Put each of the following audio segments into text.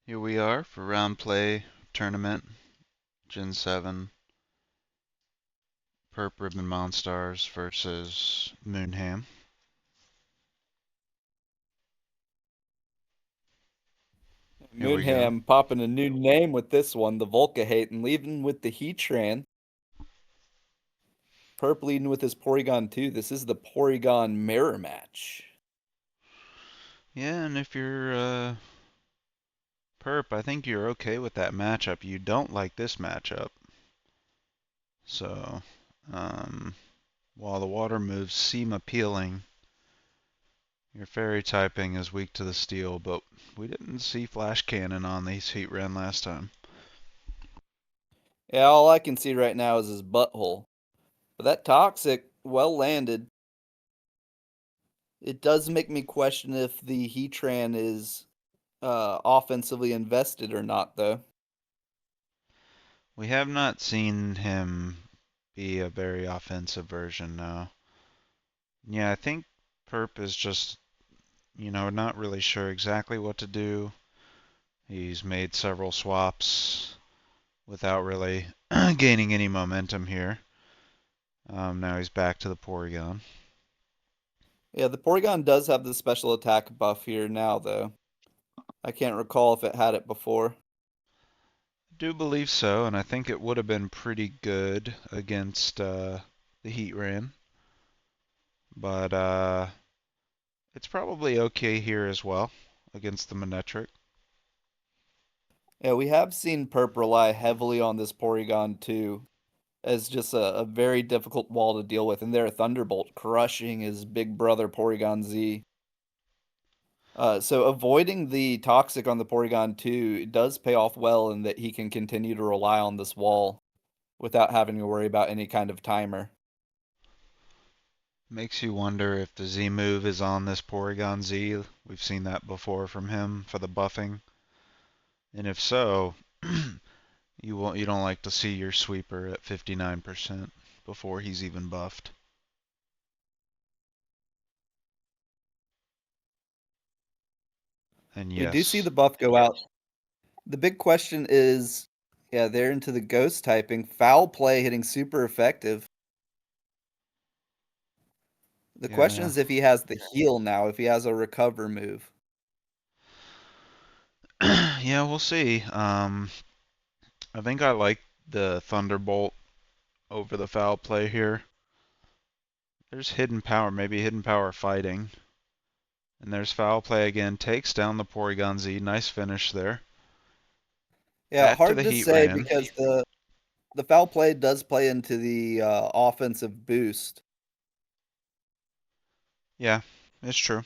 Here we are for round play tournament, Gen 7, Purp Ribbon Monstars versus Moonham. Here we go. Moonham popping a new name with this one, the Volcahate, and leaving with the Heatran. Perp leading with his Porygon 2. This is the Porygon mirror match. Yeah, and if you're Purp, I think you're okay with that matchup. You don't like this matchup. So, um, while the water moves seem appealing, your fairy typing is weak to the steel, but we didn't see Flash Cannon on these Heat Ren last time. Yeah, all I can see right now is his butthole. But that Toxic, well landed. It does make me question if the Heatran is offensively invested or not, though. We have not seen him be a very offensive version, no. Yeah, I think Perp is just, not really sure exactly what to do. He's made several swaps without really gaining any momentum here. Now he's back to the Porygon. Yeah, the Porygon does have the special attack buff here now, though. I can't recall if it had it before. I do believe so, and I think it would have been pretty good against the Heatran. But it's probably okay here as well against the Manectric. Yeah, we have seen Perp rely heavily on this Porygon too, as just a very difficult wall to deal with, and there Thunderbolt crushing his big brother Porygon Z. So avoiding the Toxic on the Porygon 2 it does pay off well in that he can continue to rely on this wall without having to worry about any kind of timer. Makes you wonder if the Z move is on this Porygon Z. We've seen that before from him for the buffing. And if so, you don't like to see your sweeper at 59% before he's even buffed. And We do see yes, the buff go out. The big question is, yeah, they're into the ghost typing. Foul play hitting super effective. The question yeah. is if he has the heal now, if he has a recover move. Yeah, we'll see. I think I like the Thunderbolt over the foul play here. There's hidden power, maybe hidden power fighting. And there's foul play again, takes down the Porygon Z. Nice finish there. Yeah, Back to hard the to Heat say Ran. because the foul play does play into the offensive boost. Yeah, it's true.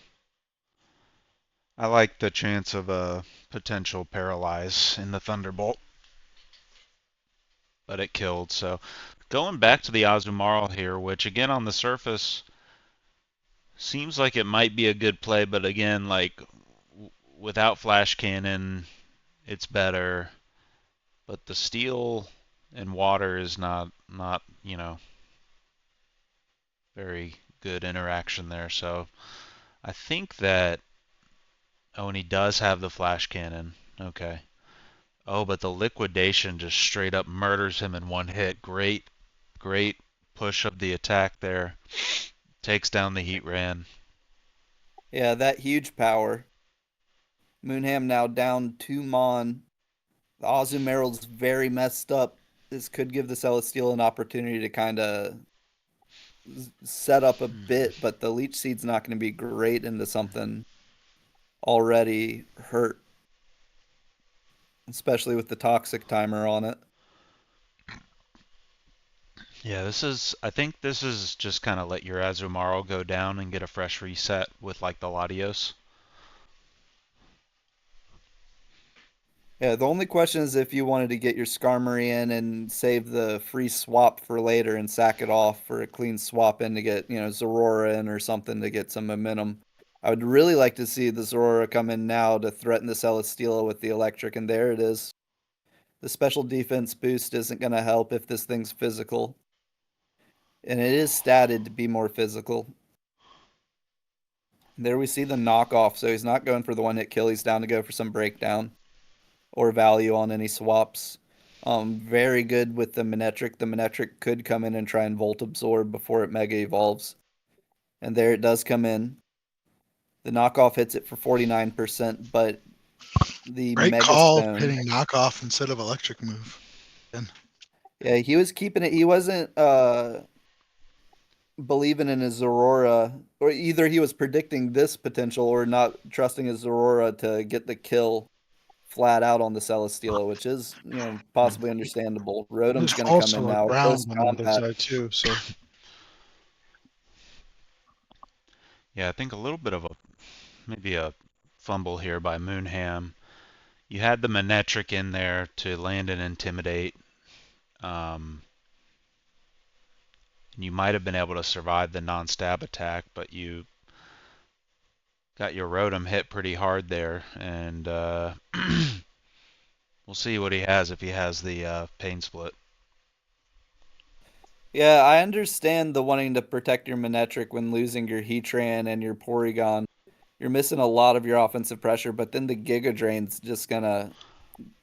I like the chance of a potential paralyze in the Thunderbolt, but it killed. So going back to the Azumarill here, which again on the surface seems like it might be a good play, but again, like without Flash Cannon, it's better. But the steel and water is not very good interaction there. So I think that and he does have the Flash Cannon. Okay. Oh, but the liquidation just straight up murders him in one hit. Great push of the attack there. Takes down the Heat Ran. Yeah, that huge power. Moonham now down 2 Mon. The Azumarill's very messed up. This could give the Celesteal an opportunity to kind of set up a bit, but the Leech Seed's not going to be great into something already hurt, especially with the Toxic timer on it. Yeah, I think this is just kind of let your Azumarill go down and get a fresh reset with like the Latios. Yeah, the only question is if you wanted to get your Skarmory in and save the free swap for later and sack it off for a clean swap in to get, Zorora in or something to get some momentum. I would really like to see the Zorora come in now to threaten the Celesteela with the electric, and there it is. The special defense boost isn't going to help if this thing's physical, and it is statted to be more physical. There we see the knockoff, so he's not going for the one hit kill, he's down to go for some breakdown. or value on any swaps. Very good with the Manectric. The Manectric could come in and try and Volt Absorb before it Mega Evolves. And there it does come in. The knockoff hits it for 49%, but the Great Mega call Stone. hitting knockoff instead of electric move. And Yeah, he was keeping it. He wasn't believing in his Aurora, or either he was predicting this potential or not trusting his Aurora to get the kill flat out on the Celesteela, which is, possibly understandable. Rotom's there's going to come in also a now. ground Close on the other combat. side too. So Yeah, I think a little bit of maybe a fumble here by Moonham. You had the Manectric in there to land and intimidate. Um, and you might have been able to survive the non-stab attack, but you got your Rotom hit pretty hard there, and we'll see what he has if he has the pain split. Yeah, I understand the wanting to protect your Manectric when losing your Heatran and your Porygon. You're missing a lot of your offensive pressure, but then the Giga Drain's just going to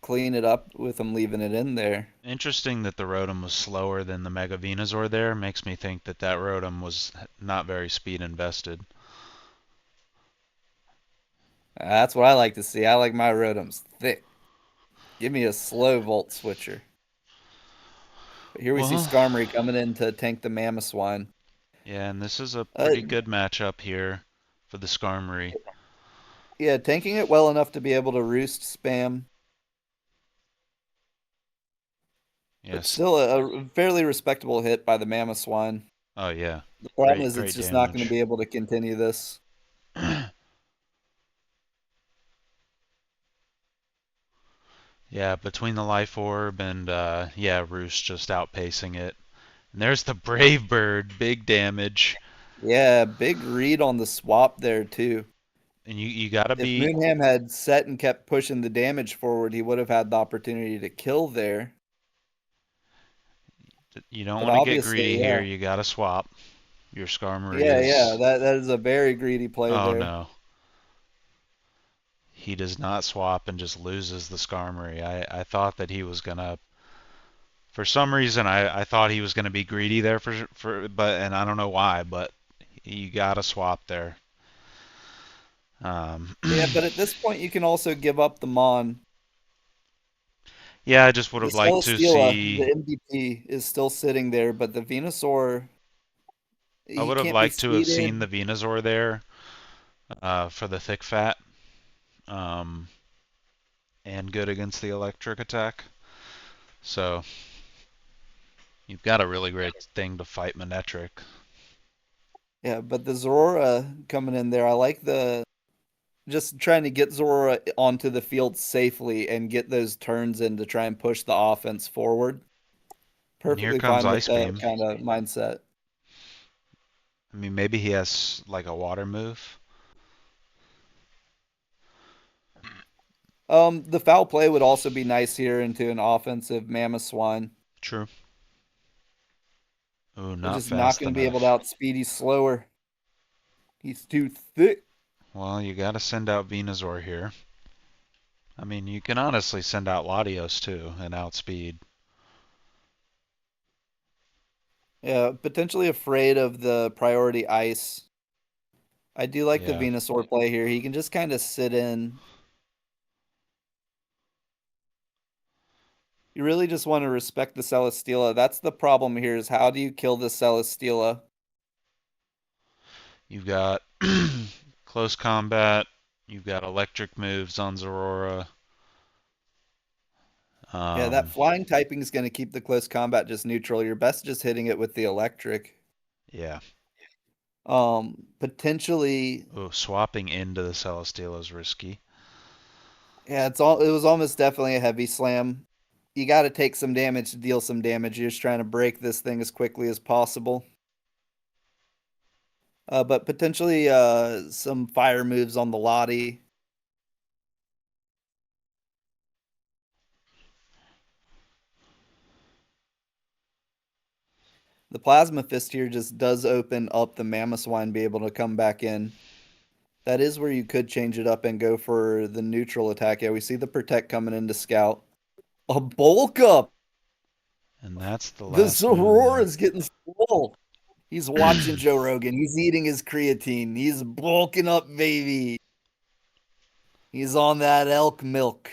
clean it up with him leaving it in there. Interesting that the Rotom was slower than the Mega Venusaur there. Makes me think that that Rotom was not very speed invested. That's what I like to see. I like my Rotoms thick. Give me a slow Volt Switcher. But here we see Well, Skarmory coming in to tank the Mamoswine. yeah, and this is a Uh, pretty good matchup here for the Skarmory. yeah, tanking it well enough to be able to roost spam, but Yes. still a fairly respectable hit by the Mamoswine. Oh yeah. The problem Great, is it's great just not going to damage. be able to continue this. Yeah, between the Life Orb and yeah, Roost just outpacing it. And there's the Brave Bird, big damage. Yeah, big read on the swap there too. And you gotta If be Moonham had set and kept pushing the damage forward, he would have had the opportunity to kill there. you don't But want to get obviously, greedy here. yeah. You gotta swap. Your Skarmory Yeah, is that is a very greedy play oh there. no. He does not swap and just loses the Skarmory. I thought that he was gonna for some reason I thought he was gonna be greedy there but and I don't know why, but you gotta swap there. Um, Yeah, but at this point, you can also give up the Mon. yeah, I just would The have liked to Celesteela, see. the MVP, is still sitting there, but the Venusaur, I he would have can't be liked to have seen speeded. the Venusaur there for the thick fat um, and good against the electric attack. So you've got a really great thing to fight Manectric. Yeah, but the Zorora coming in there, I like the just trying to get Zorora onto the field safely and get those turns in to try and push the offense forward. And here Perfectly comes fine with Ice that Beam. kind of mindset. I mean, maybe he has like a water move. The foul play would also be nice here into an offensive Mamoswine, True. Ooh, but not just not fast going to be able to enough. outspeed. He's slower. He's too thick. Well, you got to send out Venusaur here. I mean, you can honestly send out Latios too and outspeed. Yeah, potentially afraid of the priority ice. I do like the Yeah. Venusaur play here. He can just kind of sit in. You really just want to respect the Celesteela. That's the problem here is how do you kill the Celesteela? You've got close combat. You've got electric moves on Zorora. Yeah, that Um, flying typing is going to keep the close combat just neutral. You're best just hitting it with the electric. yeah. Potentially, Oh, swapping into the Celesteela is risky. yeah, it was almost definitely a heavy slam. You got to take some damage to deal some damage. You're just trying to break this thing as quickly as possible. But potentially some fire moves on the Lottie. The Plasma Fist here just does open up the Mamoswine be able to come back in. That is where you could change it up and go for the neutral attack. Yeah, we see the protect coming into scout. A bulk up. And that's the The last move there. Zorora's getting swole. He's watching Joe Rogan. He's eating his creatine. He's bulking up, baby. He's on that elk milk.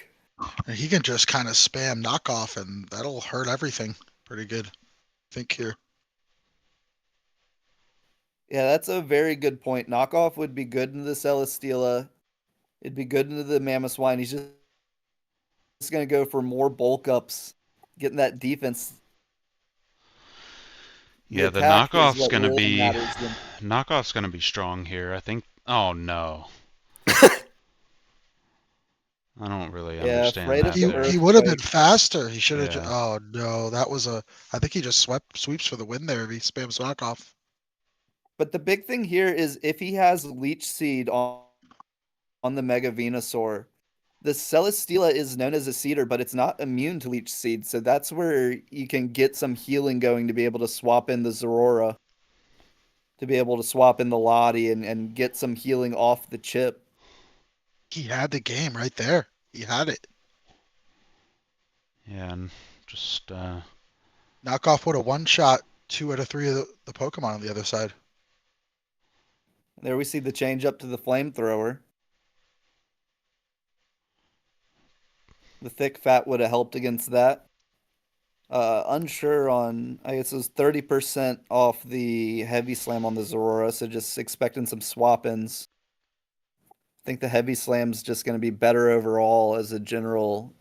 And he can just kind of spam knockoff, and that'll hurt everything pretty good. I think here. Yeah, that's a very good point. Knockoff would be good into the Celesteela. It'd be good into the Mammoth He's just going to go for more bulk ups, getting that defense. The Yeah, the attack is knockoff's what gonna really be matters. Then. knockoff's gonna be strong here. I think. Oh no, I don't really Yeah, understand afraid of that the there. He would have been earthquake. faster. He should have. Yeah. Oh no, that was a. I think he just sweeps for the win there if he spams knockoff. But the big thing here is if he has Leech Seed on the Mega Venusaur, the Celesteela is known as a seeder, but it's not immune to Leech Seed. So that's where you can get some healing going to be able to swap in the Zorora, to be able to swap in the Lottie and get some healing off the chip. He had the game right there. He had it. Yeah, and just Knockoff would have one shot 2 out of 3 of the Pokemon on the other side. There we see the change up to the Flamethrower. The Thick Fat would have helped against that. Unsure on, I guess it was 30% off the Heavy Slam on the Zorora, so just expecting some swap-ins. I think the Heavy Slam's just going to be better overall as a general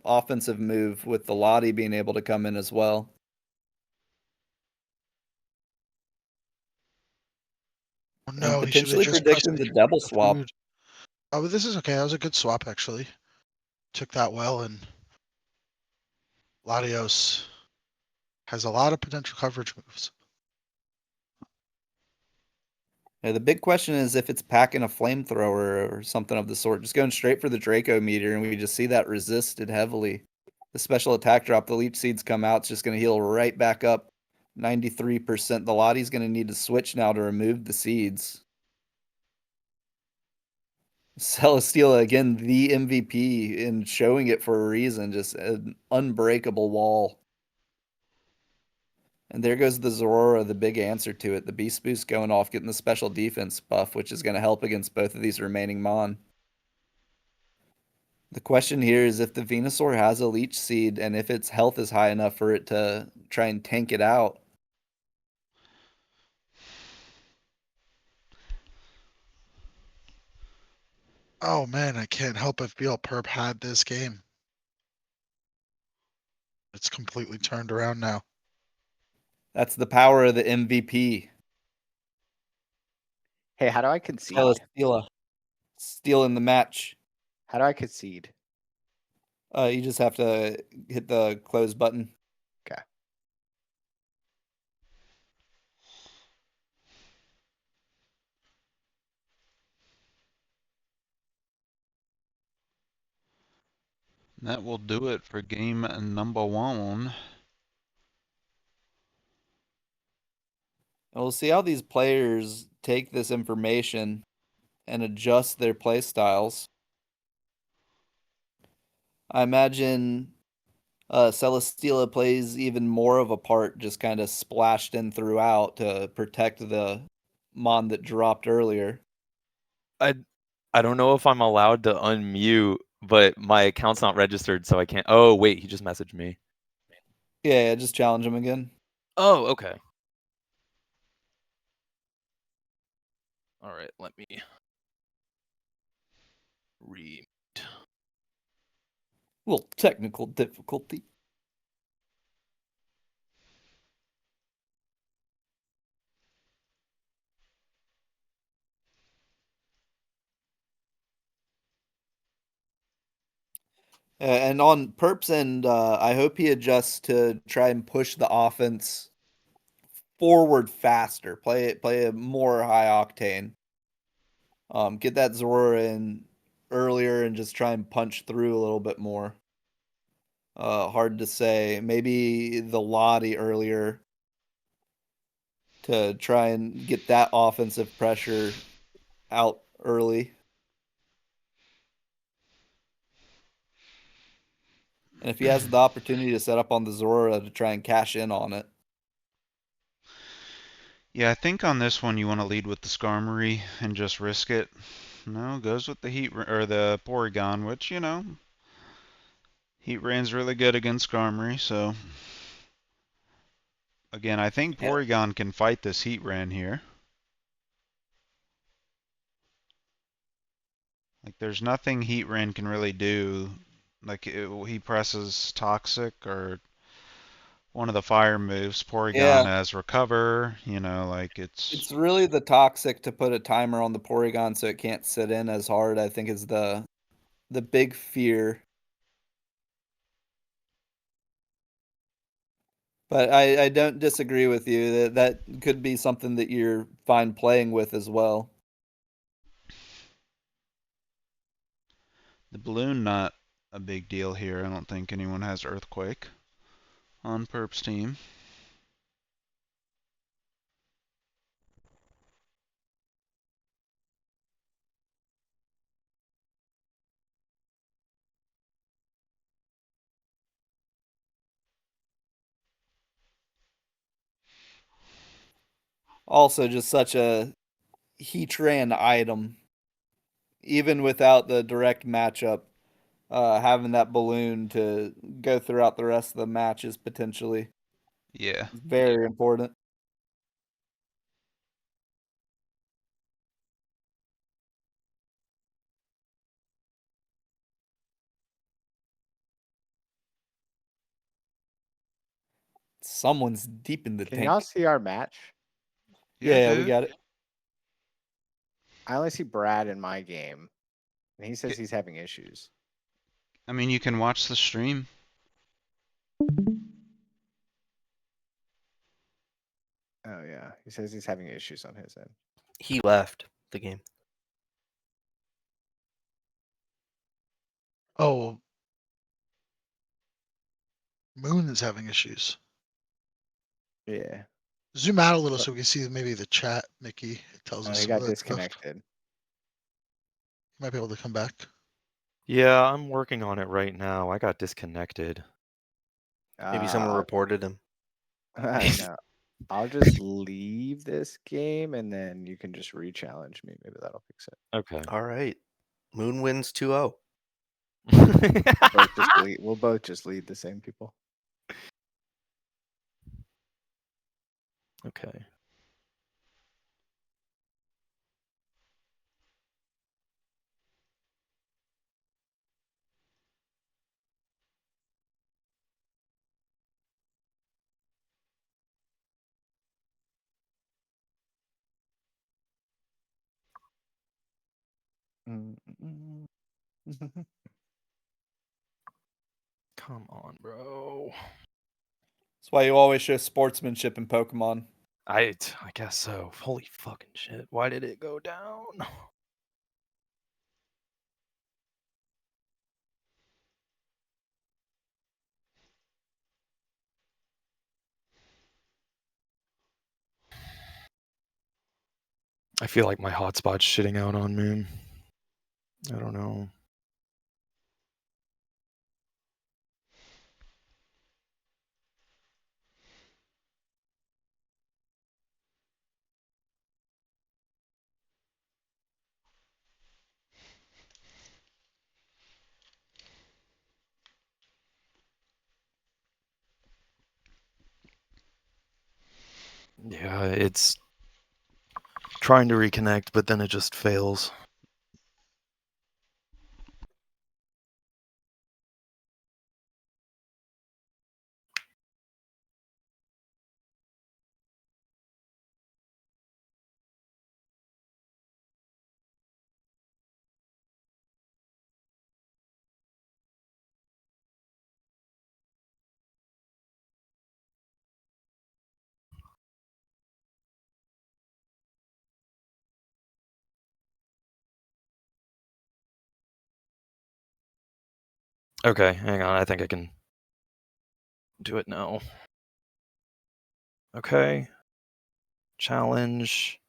offensive move with the Lottie being able to come in as well. Oh And no, he should have potentially just pressed predicting the double swap. food. Oh, but this is okay. That was a good swap actually. Took that well, and Latios has a lot of potential coverage moves. Yeah, the big question is if it's packing a Flamethrower or something of the sort. Just going straight for the Draco meter, and we just see that resisted heavily. The special attack drop, the Leech Seeds come out, it's just going to heal right back up 93%. The Lottie's going to need to switch now to remove the seeds. Celesteela, again, the MVP, and showing it for a reason. Just an unbreakable wall. And there goes the Zorora, the big answer to it. The Beast Boost going off, getting the special defense buff, which is going to help against both of these remaining Mon. The question here is if the Venusaur has a Leech Seed and if its health is high enough for it to try and tank it out. Oh man, I can't help but feel Purp had this game. It's completely turned around now. That's the power of the MVP. Hey, how do I concede? Celesteela stealing the match. How do I concede? You just have to hit the close button. Okay. that will do it for game number 1. And we'll see how these players take this information and adjust their play styles. I imagine Celesteela plays even more of a part, just kind of splashed in throughout to protect the Mon that dropped earlier. I don't know if I'm allowed to unmute, but my account's not registered, so I can't. Oh, wait, he just messaged me. Yeah, just challenge him again. Oh, okay. All right, let me read. Well, technical difficulty. And on Purp's end, I hope he adjusts to try and push the offense forward faster. Play a more high octane. Get that Zora in earlier and just try and punch through a little bit more. Hard to say. Maybe the Lottie earlier to try and get that offensive pressure out early. And if he has the opportunity to set up on the Zora to try and cash in on it. Yeah, I think on this one you want to lead with the Skarmory and just risk it. No, goes with the or the Porygon, which, you know, Heat Rain's really good against Skarmory, so again, I think Yeah. Porygon can fight this Heat Rain here. Like, there's nothing Heat Rain can really do. Like, he presses Toxic or one of the fire moves. Porygon Yeah. has Recover, you know, like It's really the Toxic to put a timer on the Porygon so it can't sit in as hard, I think is the big fear. But I don't disagree with you that could be something that you're fine playing with as well. the balloon, not a big deal here. I don't think anyone has Earthquake on Purp's team. Also, just such a Heatran item. Even without the direct matchup, having that balloon to go throughout the rest of the match is potentially Yeah. very important. Someone's deep in the Can tank. y'all see our match? Yeah, we got it. I only see Brad in my game, and he says he's having issues. I mean, you can watch the stream. Oh yeah, he says he's having issues on his end. He left the game. Oh, Moon is having issues. Yeah. Zoom out a little so we can see maybe the chat, Mickey. It tells Oh, us he some of got that stuff. disconnected. You might be able to come back. Yeah, I'm working on it right now. I got disconnected. Maybe someone Uh, reported him. no. I'll just leave this game and then you can just re-challenge me. Maybe that'll fix it. Okay. All right. Moon wins 2-0. We'll both just lead the same people. Okay. Come on, bro. That's why you always show sportsmanship in Pokemon. I guess so. Holy fucking shit. Why did it go down? I feel like my hotspot's shitting out on me. I don't know. Yeah, it's trying to reconnect, but then it just fails. Okay, hang on. I think I can do it now. Okay. Challenge.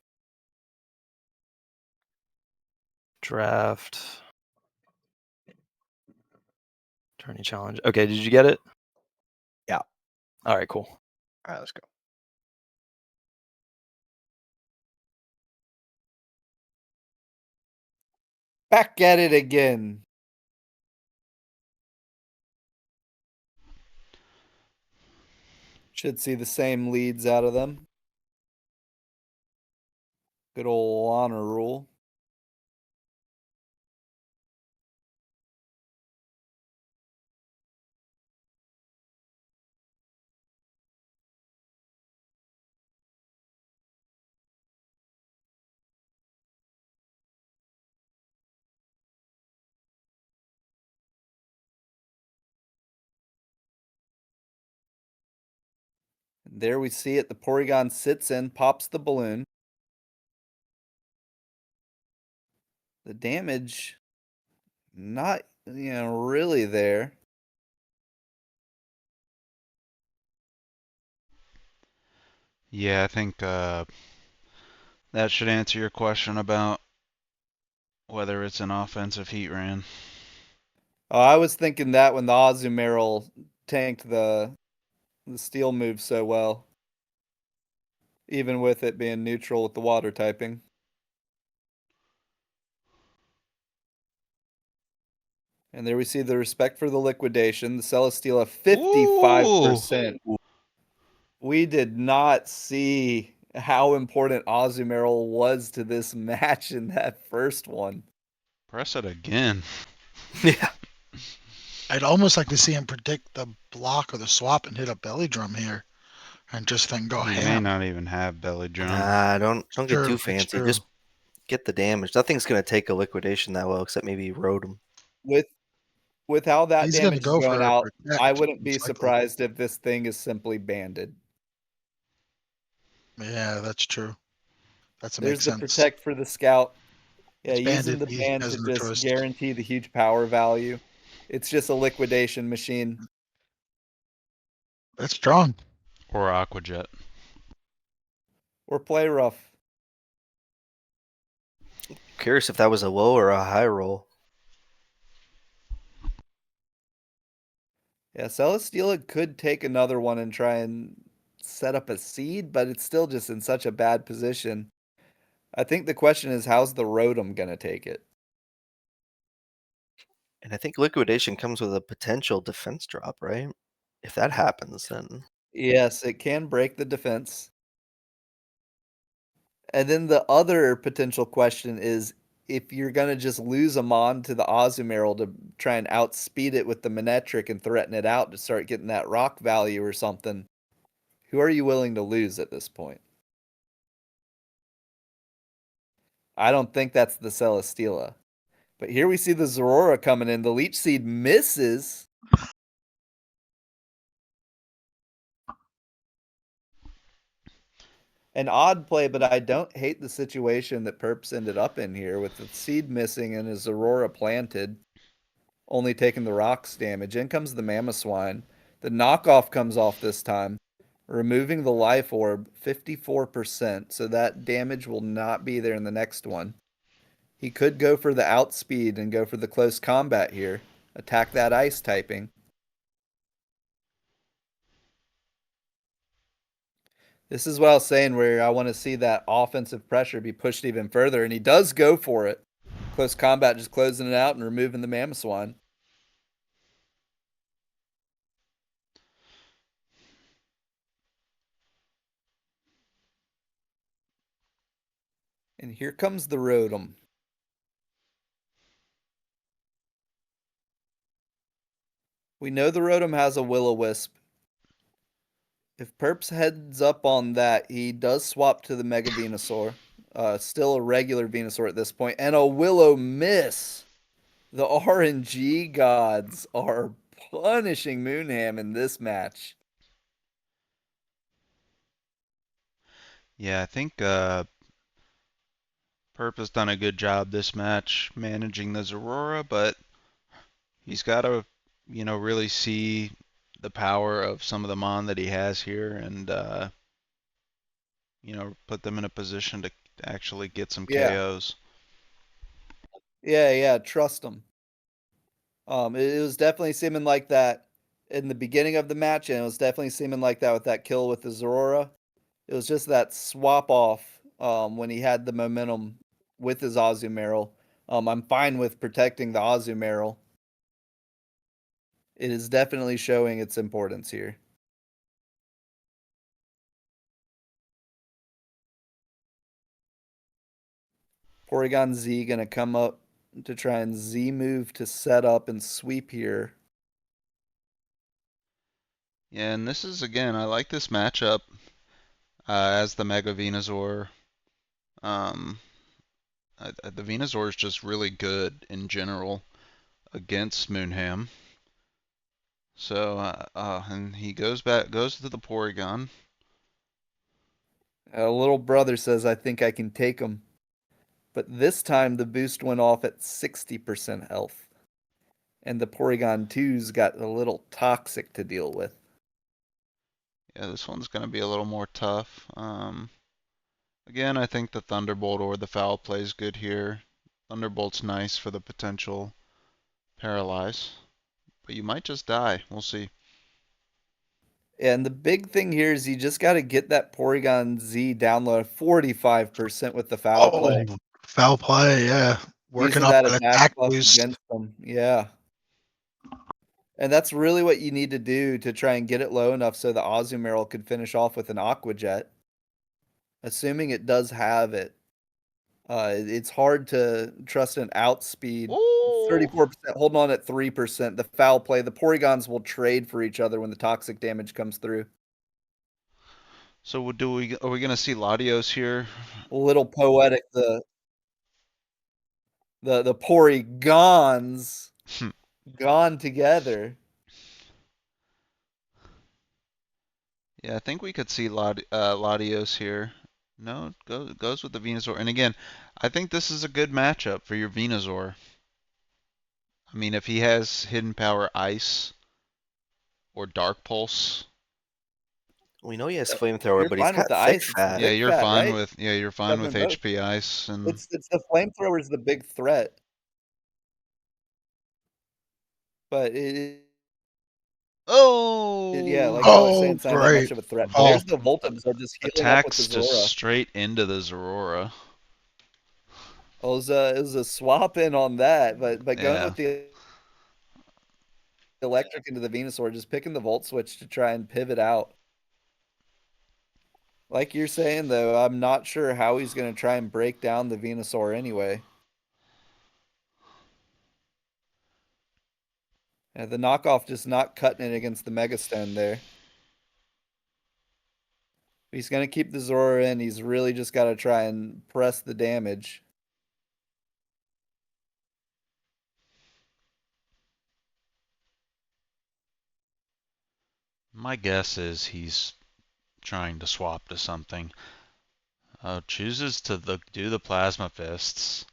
Draft. Tourney challenge. Okay, did you get it? Yeah. All right, cool. All right, let's go. Back at it again. Should see the same leads out of them. Good old honor rule. And there we see it. The Porygon sits in, pops the balloon. The damage, not, really there. Yeah, I think that should answer your question about whether it's an offensive heat ran. Oh, I was thinking that when the Azumarill tanked the steel move so well, even with it being neutral with the water typing. And there we see the respect for the liquidation. The Celesteela 55%. We did not see how important Azumarill was to this match in that first one. Press it again. Yeah. I'd almost like to see him predict the block or the swap and hit a belly drum here, and just then go He may ham. not even have belly drum. Nah, don't get True, too it's fancy. true. Just get the damage. Nothing's gonna take a liquidation that well, except maybe Rotom. With how that He's gonna damage is go going for a out, protect, I wouldn't be most likely. surprised if this thing is simply banded. Yeah, that's true. That There's makes the sense. protect for the scout. Yeah, It's using banded. the He band has to no just choice. guarantee the huge power value. It's just a liquidation machine. That's strong. Or Aqua Jet. Or play rough. Curious if that was a low or a high roll. Yeah, Celesteela could take another one and try and set up a seed, but it's still just in such a bad position. I think the question is, how's the Rotom gonna take it? And I think liquidation comes with a potential defense drop, right? If that happens, then Yes, it can break the defense. And then the other potential question is, if you're gonna just lose a Mon to the Azumarill to try and outspeed it with the Manectric and threaten it out to start getting that rock value or something, who are you willing to lose at this point? I don't think that's the Celesteela. But here we see the Zorora coming in. The Leech Seed misses. An odd play, but I don't hate the situation that Purps ended up in here with the seed missing and his Aurora planted, only taking the rocks damage. In comes the Mamoswine. The knockoff comes off this time, removing the life orb 54%, so that damage will not be there in the next one. He could go for the outspeed and go for the close combat here. Attack that ice typing. This is what I was saying, where I want to see that offensive pressure be pushed even further, and he does go for it. Close combat, just closing it out and removing the Mamoswine. And here comes the Rotom. We know the Rotom has a Will-O-Wisp. If Purps heads up on that, he does swap to the Mega Venusaur. Still a regular Venusaur at this point, and a Will-O-Miss. The RNG gods are punishing Moonham in this match. Yeah, I think Purp has done a good job this match managing the Zorora, but he's got to, really see the power of some of the Mon that he has here and, put them in a position to actually get some Yeah. KOs. Yeah, trust him. It was definitely seeming like that in the beginning of the match, and it was definitely seeming like that with that kill with the Zorora. It was just that swap off when he had the momentum with his Azumarill. I'm fine with protecting the Azumarill. It is definitely showing its importance here. Porygon Z gonna come up to try and Z move to set up and sweep here. Yeah, and this is again, I like this matchup as the Mega Venusaur. Um, the Venusaur is just really good in general against Moonham. So, and he goes to the Porygon. Little brother says, I think I can take him. But this time the boost went off at 60% health. And the Porygon 2's got a little toxic to deal with. Yeah, this one's gonna be a little more tough. Again, I think the Thunderbolt or the Foul Play is good here. Thunderbolt's nice for the potential paralyze, but you might just die. We'll see. And the big thing here is you just got to get that Porygon Z download 45% with the Foul Play. Oh, foul play, yeah. Working Using off that an attack attack buff boost. against them. Yeah. And that's really what you need to do to try and get it low enough so the Azumarill could finish off with an Aqua Jet. Assuming it does have it. It's hard to trust an outspeed. Ooh. 34% holding on at 3%. The Foul Play. The Porygons will trade for each other when the toxic damage comes through. So are we gonna see Latios here? A little poetic. The Porygons gone together. Yeah, I think we could see Latios here. No, goes with the Venusaur. And again, I think this is a good matchup for your Venusaur. I mean, if he has Hidden Power Ice or Dark Pulse, We know he has flamethrower, You're but he's fine with got the thick ice. It's fat. yeah, thick you're fat, fine right? with you're fine Got with them both. HP Ice and It's the flamethrower is the big threat, but yeah, oh, like I was saying, Oh, it's not that great. much of a threat. But Oh, there's the Voltims are just healing up with the attacks just Zora. straight into the Zorora. It was a swap in on that, but going Yeah. with the electric into the Venusaur, just picking the Volt Switch to try and pivot out. Like you're saying though, I'm not sure how he's going to try and break down the Venusaur anyway. Yeah, the knockoff just not cutting it against the Mega Stone there. He's going to keep the Zora in. He's really just got to try and press the damage. My guess is he's trying to swap to something. Chooses to do the Plasma Fists.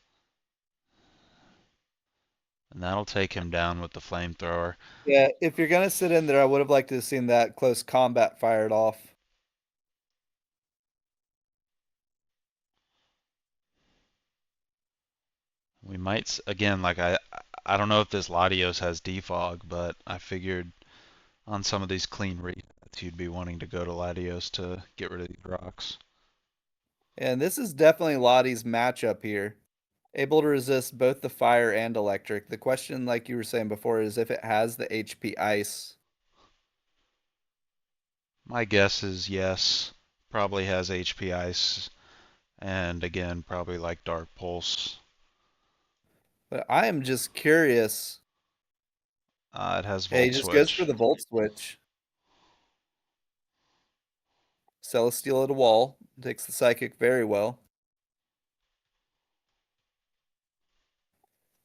And that'll take him down with the Flamethrower. Yeah, if you're going to sit in there, I would have liked to have seen that close combat fired off. We might, again, like I don't know if this Latios has defog, but I figured on some of these clean resets you'd be wanting to go to Latios to get rid of these rocks. And this is definitely Lottie's matchup here. Able to resist both the fire and electric. The question, like you were saying before, is if it has the HP ice. My guess is yes. Probably has HP Ice. And again, probably like Dark Pulse. But I am just curious. It has Yeah, he Volt just goes for Switch. the Volt Switch. Celesteal at a wall. Takes the Psychic very well.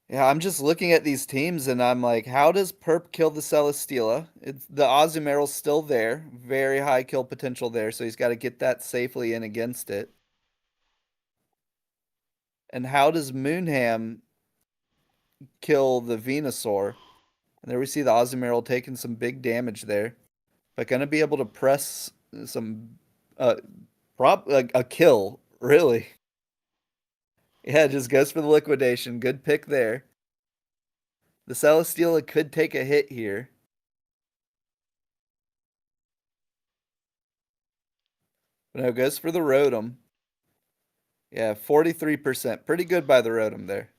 Yeah, I'm just looking at these teams and I'm like, how does Purp kill the Celesteela? It's the Azumarill's still there. Very high kill potential there, so he's got to get that safely in against it. And how does Moonham kill the Venusaur? And there we see the Azumarill taking some big damage there. But gonna be able to press some a kill, really. Yeah, just goes for the liquidation. Good pick there. The Celesteela could take a hit here. No, goes for the Rotom. Yeah, 43%. Pretty good by the Rotom there.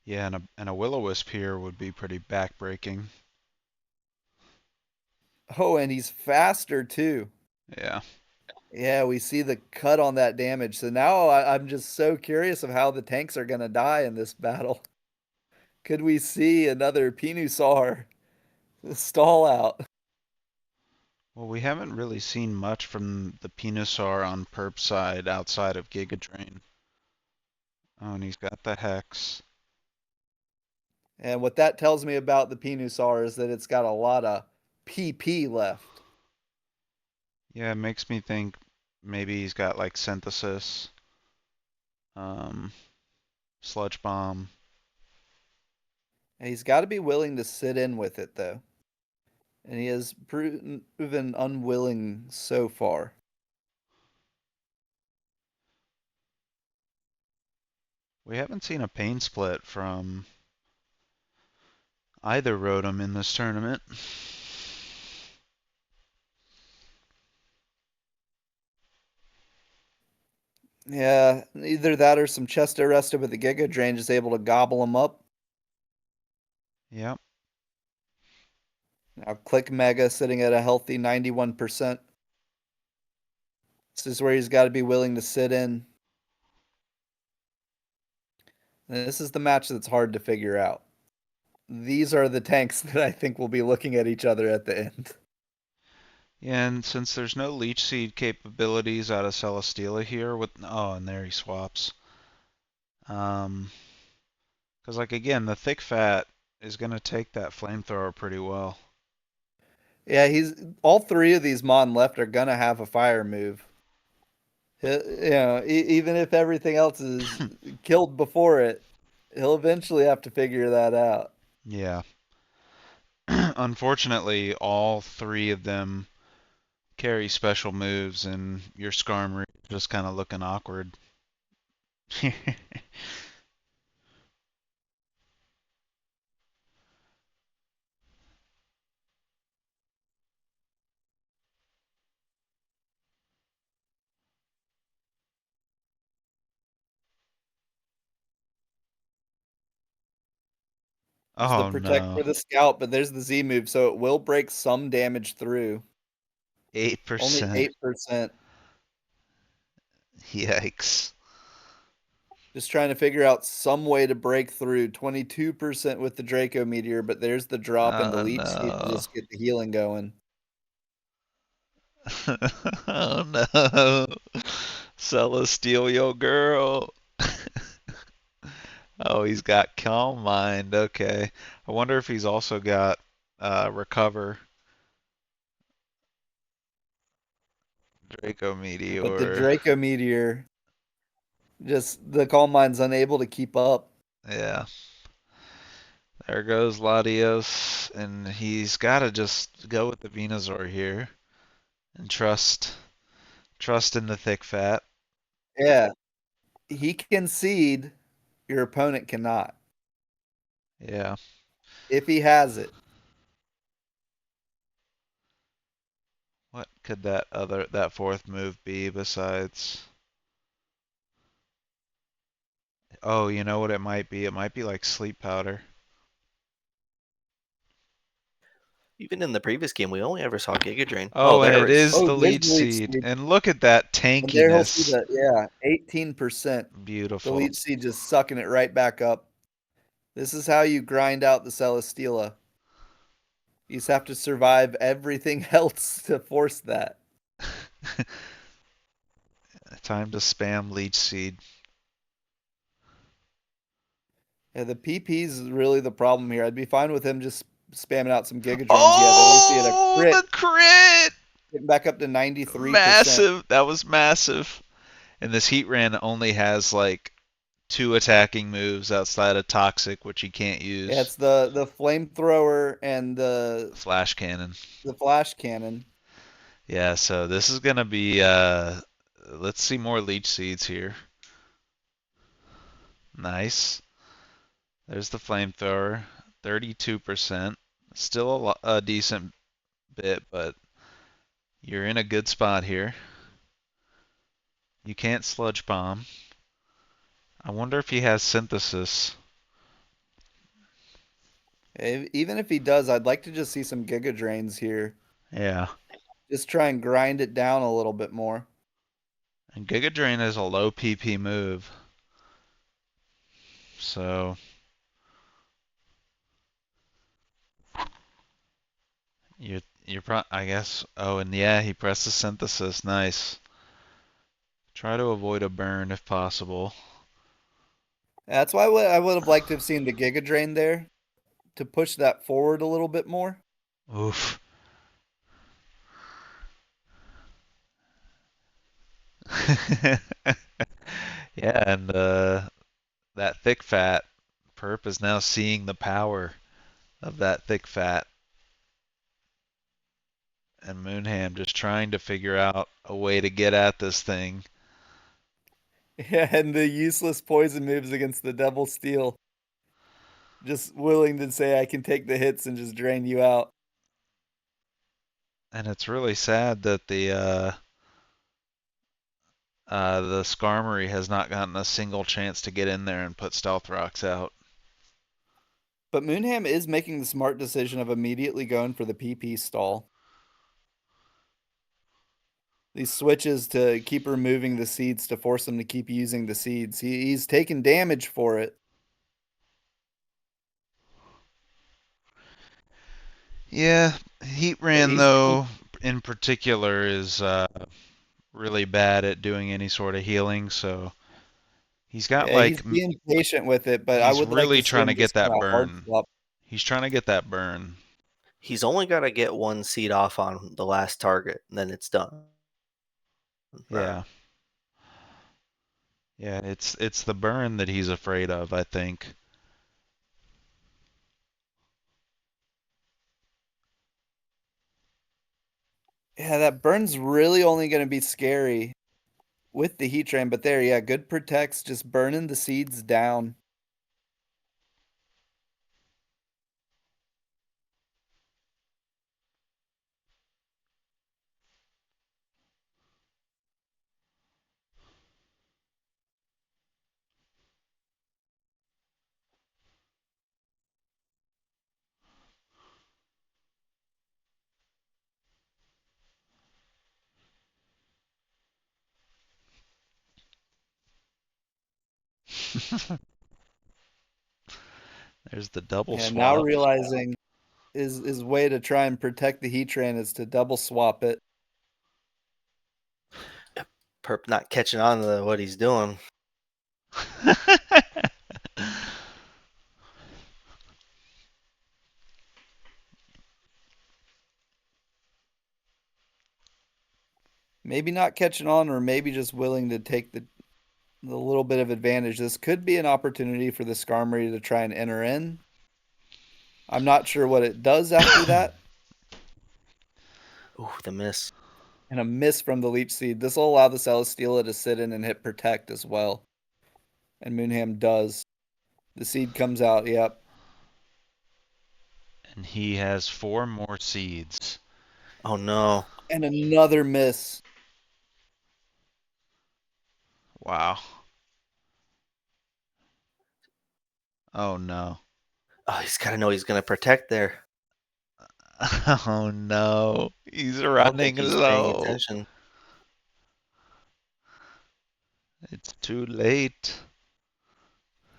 Yeah, and a Will-O-Wisp here would be pretty backbreaking. Oh, and he's faster too. Yeah. Yeah, we see the cut on that damage. So now I'm just so curious of how the tanks are going to die in this battle. Could we see another Venusaur stall out? Well, we haven't really seen much from the Venusaur on Purp side outside of Giga Drain. Oh, and he's got the Hex. And what that tells me about the Venusaur is that it's got a lot of PP left. Yeah, it makes me think maybe he's got like Synthesis, Sludge Bomb. And he's got to be willing to sit in with it, though. And he has proven unwilling so far. We haven't seen a Pain Split from either Rotom in this tournament. Yeah, either that or some chest arrested with the Giga Drain just able to gobble him up. Yep. Now Click Mega sitting at a healthy 91%. This is where he's got to be willing to sit in. And this is the match that's hard to figure out. These are the tanks that I think will be looking at each other at the end. Yeah, and since there's no Leech Seed capabilities out of Celesteela here, and there he swaps. Because like again, the Thick Fat is gonna take that Flamethrower pretty well. Yeah, all three of these Mon left are gonna have a fire move. Even if everything else is killed before it, he'll eventually have to figure that out. Yeah. Unfortunately, all three of them carry special moves, and your Skarmory is just kind of looking awkward. There's the Oh protect no. for the scout, but there's the Z move, so it will break some damage through. Only 8%. 8%. Yikes. Just trying to figure out some way to break through. 22% with the Draco Meteor, but there's the drop and the Oh Leech Seed to no. just get the healing going. Oh no. Celesteal your girl. Oh, he's got Calm Mind. Okay. I wonder if he's also got Recover. Draco But the Meteor. Draco Meteor, just the Calm Mind's unable to keep up. Yeah. There goes Latios, and he's got to just go with the Venusaur here and trust in the Thick Fat. Yeah. He can seed, your opponent cannot. Yeah. If he has it. What could that fourth move be besides? Oh, you know what it might be? It might be like Sleep Powder. Even in the previous game, we only ever saw Giga Drain. Oh, and there it it is. is Oh, the there's Leech the Leech Seed. Seed. And look at that And there he'll see tankiness. that, 18%. The Beautiful. Leech Seed just sucking it right back up. This is how you grind out the Celesteela. You just have to survive everything else to force that. Time to spam Leech Seed. Yeah, the PP's is really the problem here. I'd be fine with him just spamming out some Giga Drains. Oh, Yeah, there we see it. A crit. the crit! Getting back up to 93%. Massive. That was massive. And this Heatran only has like 2 attacking moves outside of Toxic, which he can't use. Yeah, it's the flamethrower and the Flash Cannon. flash cannon. Yeah, so this is gonna be let's see more leech seeds here. Nice. There's the flamethrower. 32%. Still a decent bit, but you're in a good spot here. You can't sludge bomb. I wonder if he has synthesis. Even if he does, I'd like to just see some Giga Drains here. Yeah. Just try and grind it down a little bit more. And Giga Drain is a low PP move. So I guess. Oh, and yeah, he pressed the synthesis. Nice. Try to avoid a burn if possible. That's why I would have liked to have seen the Giga Drain there to push that forward a little bit more. Oof. Yeah, and that thick fat, Purp is now seeing the power of that thick fat. And Moonham just trying to figure out a way to get at this thing. Yeah, and the useless poison moves against the Devil Steel. Just willing to say I can take the hits and just drain you out. And it's really sad that the Skarmory has not gotten a single chance to get in there and put Stealth Rocks out. But Moonham is making the smart decision of immediately going for the PP stall. These switches to keep removing the seeds to force him to keep using the seeds. He's taking damage for it. Yeah, Heatran He's though in particular is really bad at doing any sort of healing, so he's got Yeah, like he's being patient with it, but I he's would like really to see trying to him get just kind that of hard burn. swap. He's trying to get that burn. He's only got to get one seed off on the last target, and then it's done. Yeah. Yeah, it's the burn that he's afraid of, I think. Yeah, that burn's really only going to be scary with the heat train, but there, yeah, good protects, just burning the seeds down. There's the double And now swap. realizing his way to try and protect the heat train is to double swap it. Perp not catching on to what he's doing. Maybe not catching on, or maybe just willing to take the little bit of advantage. This could be an opportunity for the Skarmory to try and enter in. I'm not sure what it does after that. Ooh, the miss. And a miss from the Leech Seed. This will allow the Celesteela to sit in and hit Protect as well. And Moonham does. The seed comes out, yep. And he has 4 more seeds. Oh no. And another miss. Wow. Oh no. Oh, he's got to know he's going to protect there. Oh no. He's I don't running think he's paying low. attention. It's too late.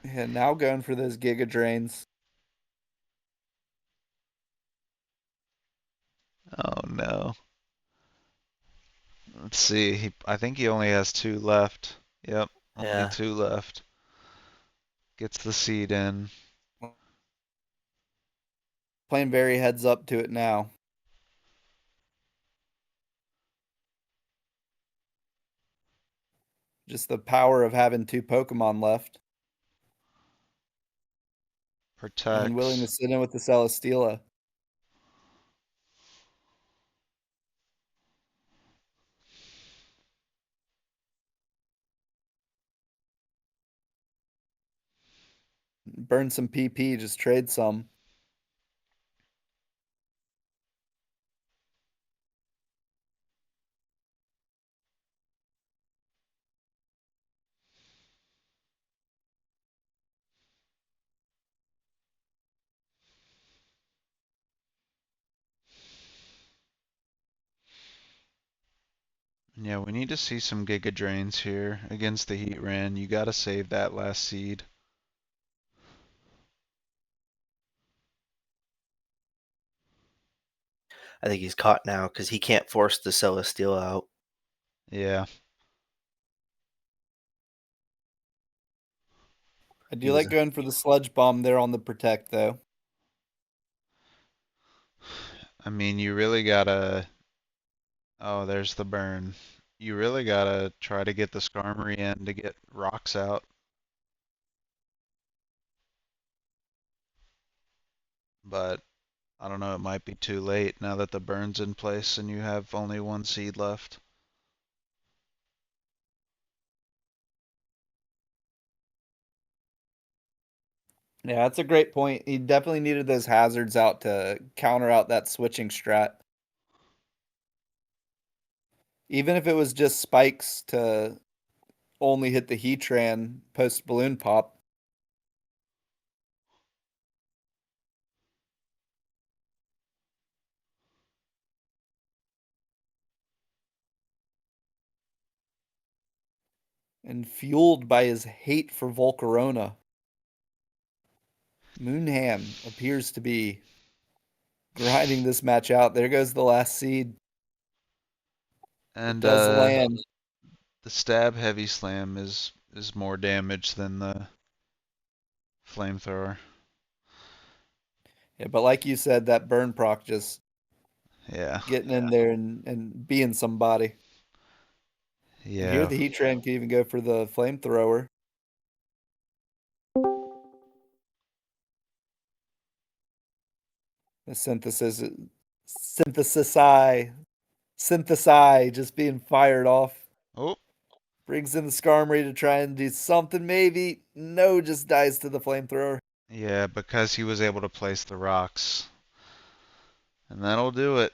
Yeah, now going for those Giga Drains. Oh no. Let's see. I think he only has 2 left. Yep, only Yeah. 2 left. Gets the seed in. Playing very heads up to it now. Just the power of having 2 Pokemon left. And willing to Protects. sit in with the Celesteela. burn some PP, just trade some. Yeah, we need to see some Giga Drains here against the Heat Ran. You gotta save that last seed. I think he's caught now because he can't force the Celestial out. Yeah. I He do was like going for the sludge bomb there on the protect, though. I mean, you really gotta. Oh, there's the burn. You really gotta try to get the Skarmory in to get rocks out. But I don't know, it might be too late now that the burn's in place and you have only one seed left. Yeah, that's a great point. He definitely needed those hazards out to counter out that switching strat. Even if it was just spikes to only hit the Heatran post balloon pop. And fueled by his hate for Volcarona, Moonham appears to be grinding this match out. There goes the last seed. It And does land. the stab heavy slam is more damage than the flamethrower. Yeah, but like you said, that burn proc just Yeah. getting in there and being somebody. And here Yeah. the Heatran can even go for the flamethrower. The synthesize just being fired off. Oh, Brings in the Skarmory to try and do something maybe. No, just dies to the flamethrower. yeah, because he was able to place the rocks. And that'll do it.